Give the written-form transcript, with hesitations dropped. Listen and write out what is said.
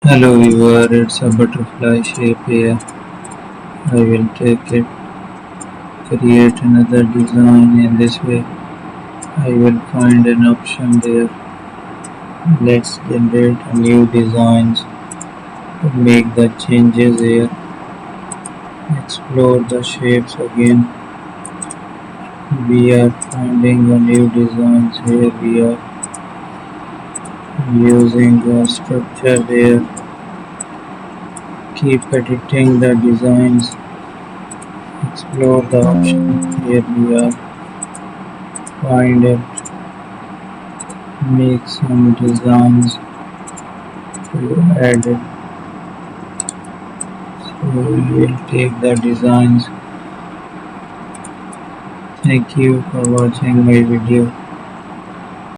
Hello viewer, it's a butterfly shape here. I will take it, create another design in this way. I will find an option there. Let's generate a new designs to make the changes here. Explore the shapes again. We are finding a new designs here. We are using the structure there. Keep editing the designs. Explore the option. Here we are. Find it. Make some designs to add it. So we will take the designs. Thank you for watching my video.